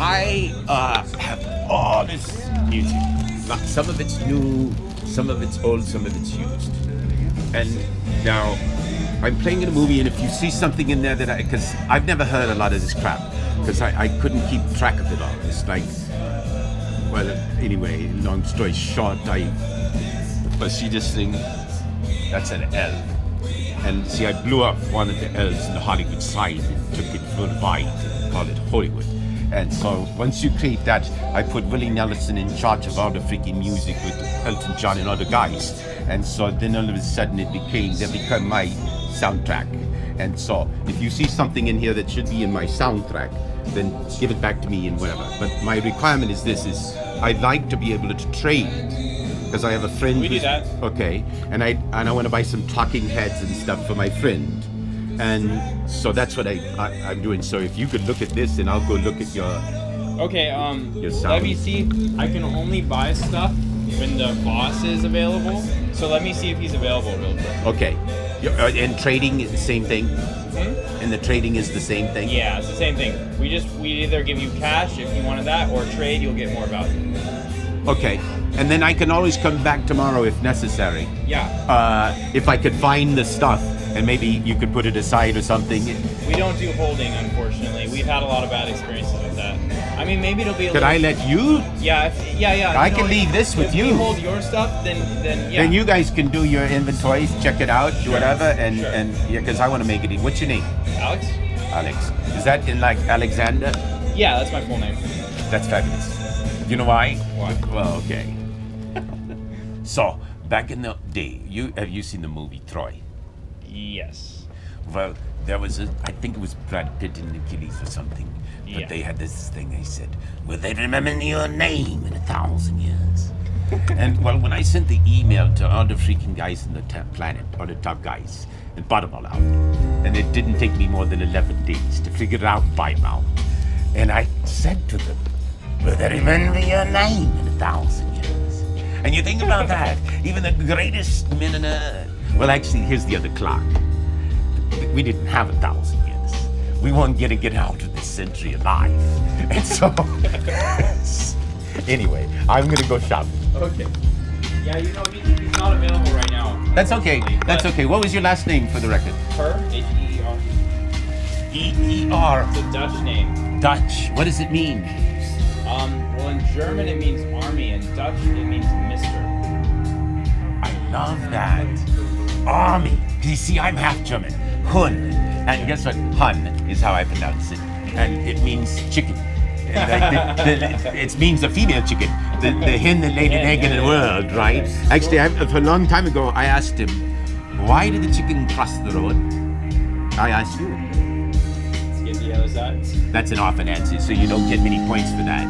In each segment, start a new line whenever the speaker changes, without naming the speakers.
I have all this music. Some of it's new, some of it's old, some of it's used. And now I'm playing in a movie, and if you see something in there that because I've never heard a lot of this crap, because I couldn't keep track of it all. It's like, well, anyway, long story short, but see this thing, that's an L. And see, I blew up one of the L's in the Hollywood sign and took it worldwide and called it Hollywood. And so once you create that, I put Willie Nelson in charge of all the freaking music with Elton John and other guys. And so then all of a sudden they become my soundtrack. And so if you see something in here that should be in my soundtrack, then give it back to me and whatever. But my requirement is this, I'd like to be able to trade. Because I have a friend.
We do that.
Okay. And I want to buy some talking heads and stuff for my friend. And so that's what I'm doing. So if you could look at this, and I'll go look at your.
Okay.
Your sound.
Let me see. I can only buy stuff when the boss is available. So let me see if he's available real quick.
Okay. And trading is the same thing. And the trading is the same thing.
Yeah, it's the same thing. We either give you cash if you wanted that, or trade. You'll get more value.
Okay. And then I can always come back tomorrow if necessary.
Yeah.
If I could find the stuff, and maybe you could put it aside or something.
We don't do holding, unfortunately. We've had a lot of bad experiences with that. I mean, maybe it'll be a
Could I let you?
Yeah, yeah.
I can leave this with you.
If we hold your stuff, then yeah.
Then you guys can do your inventories, check it out, do whatever, and yeah, because I want to make it. What's your name?
Alex.
Alex. Is that in like Alexander?
Yeah, that's my full name.
That's fabulous. You know why?
Why?
Well, okay. So back in the day, have you seen the movie Troy?
Yes.
Well, there was I think it was Brad Pitt and Achilles or something. But they had this thing, they said, will they remember your name in 1,000 years? And well, when I sent the email to all the freaking guys in the PlanET, all the top guys, and bottom all out, and it didn't take me more than 11 days to figure it out by mouth. And I said to them, will they remember your name in 1,000 years? And you think about that, even the greatest men on earth. Well, actually, here's the other clock. We didn't have 1,000 years. We weren't gonna get out of this century alive. And so, anyway, I'm gonna go shopping.
Okay. Yeah, you know, he's not available right now.
That's okay. That's okay. What was your last name for the record?
Her, H-E-E-R.
E-E-R.
It's a Dutch name.
Dutch. What does it mean?
Well, in German it means army, and Dutch it means mister.
I love that. Army. You see, I'm half German. Hun. And guess what? Hun is how I pronounce it. And it means chicken. It means a female chicken. The hen that laid an egg in the world, right? Actually, for a long time ago, I asked him, why did the chicken cross the road? I asked you.
Let's get the other side.
That's an often answer, so you don't get many points for that.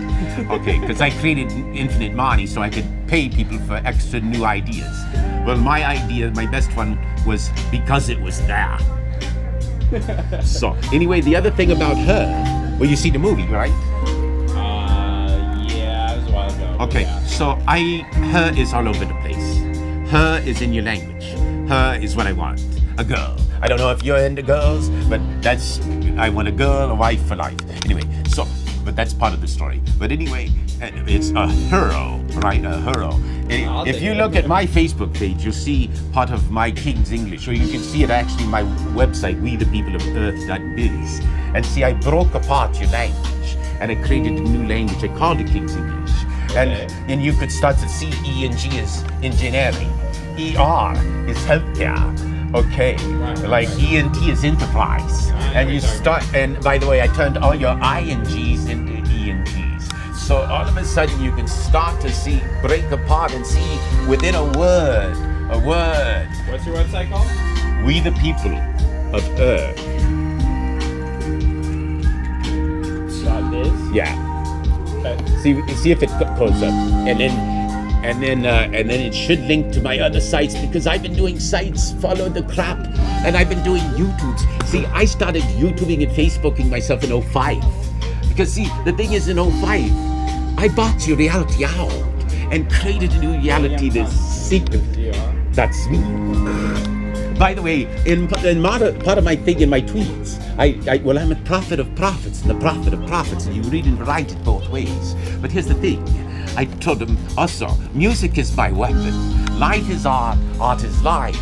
Okay, because I created infinite money so I could pay people for extra new ideas. Well, my idea, my best one, was because it was there. So, anyway, the other thing about her, well, you see the movie, right?
Yeah, it was a while ago.
Okay,
yeah.
so her is all over the place. Her is in your language. Her is what I want, a girl. I don't know if you're into girls, but I want a girl, a wife for life. Anyway, so, but that's part of the story. But anyway, it's a hero, right? A hero. If you look at my Facebook page, you'll see part of my King's English, or you can see it actually on my website, wethepeopleofearth.biz. And see, I broke apart your language, and I created a new language. I called it King's English. And you could start to see E and G is engineering, ER is healthcare. Okay, like ENT is enterprise, and you start. And by the way, I turned all your INGs into ENTs. So all of a sudden, you can start to see, break apart, and see within a word.
What's your website called?
We the People of Earth.
.biz?
Yeah.
Okay.
See if it goes up, and then it should link to my other sites, because I've been doing sites, follow the crap, and I've been doing YouTubes. See, I started YouTubing and Facebooking myself in 05. Because see, the thing is, in 05, I bought your reality out and created a new reality, this secret. That's me. By the way, in part of my thing in my tweets, I'm a prophet of prophets and the prophet of prophets, and you read and write it both ways. But here's the thing. I told them also, music is my weapon. Life is art, art is life.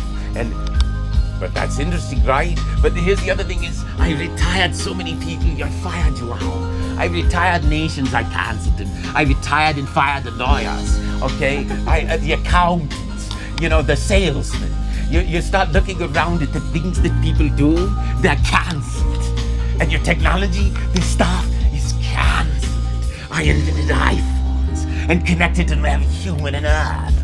But that's interesting, right? But here's the other thing is, I retired so many people, I fired you out. I retired nations, I cancelled them. I retired and fired the lawyers, okay? The accountants, the salesmen. You start looking around at the things that people do, they're cancelled. And your technology, this stuff is cancelled. I invented iPhones and connected them every human on Earth.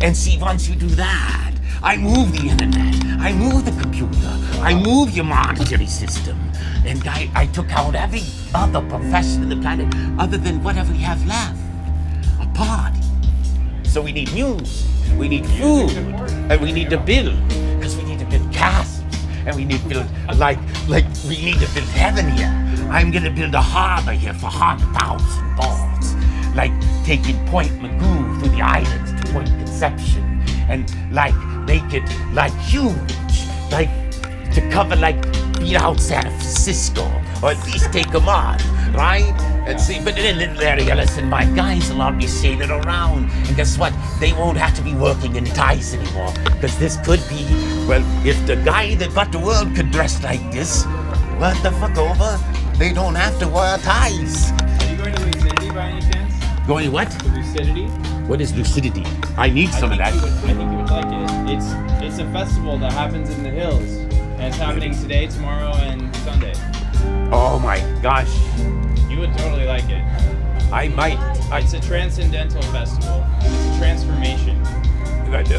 And see, once you do that, I move the internet, I move the computer, I move your monetary system, and I took out every other profession on the planet other than whatever we have left, a party. So we need news, we need food, and we need to build, because we need to build castles, and we need to build, like we need to build heaven here. I'm gonna build a harbor here for 100,000 boats, like taking Point Magoo through the islands to Point Conception, and make it huge, to cover beat out San Francisco, or at least take them on, right? And see, but in the area, listen, my guys will all be sailing around, and guess what? They won't have to be working in ties anymore, because this could be, well, if the guy that got the world could dress like this, what the fuck over? They don't have to wear ties.
Are you going to Lucidity by any chance?
Going what?
To Lucidity?
What is lucidity? I need some of that.
I think you would like it. It's a festival that happens in the hills, and it's happening today, tomorrow, and Sunday.
Oh my gosh.
You would totally like it.
I might.
It's a transcendental festival. It's a transformation.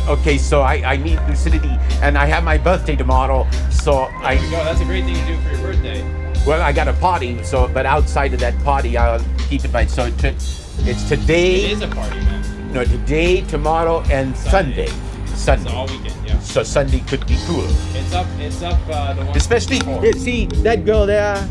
Okay, so I need lucidity, and I have my birthday tomorrow, so
There you go. That's a great thing to do for your birthday.
Well, I got a party, but outside of that party, I'll keep it by. So it's today.
It is a party, man.
No, today, tomorrow, and Sunday.
It's all weekend, yeah.
So Sunday could be cool.
It's up the one.
Especially, see, that girl there,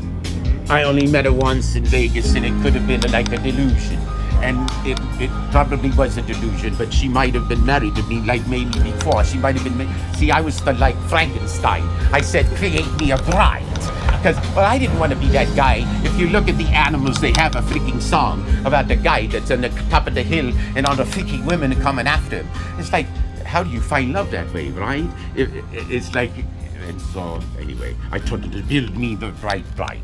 I only met her once in Vegas, and it could have been like a delusion. And it probably was a delusion, but she might have been married to me maybe before. She might have been, see, I was like Frankenstein. I said, create me a bride. Because, well, I didn't want to be that guy. If you look at the Animals, they have a freaking song about the guy that's on the top of the hill and all the freaking women are coming after him. It's like, how do you find love that way, right? It's like, and so, anyway, I told her to build me the right bride.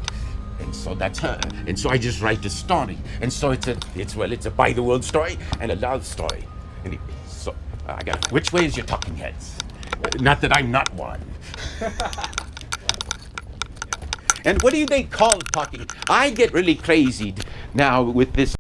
And so that's her. And so I just write the story. And so it's a by the world story and a love story. Anyway, so which way is your talking heads? Not that I'm not one. And what do they call talking? I get really crazy now with this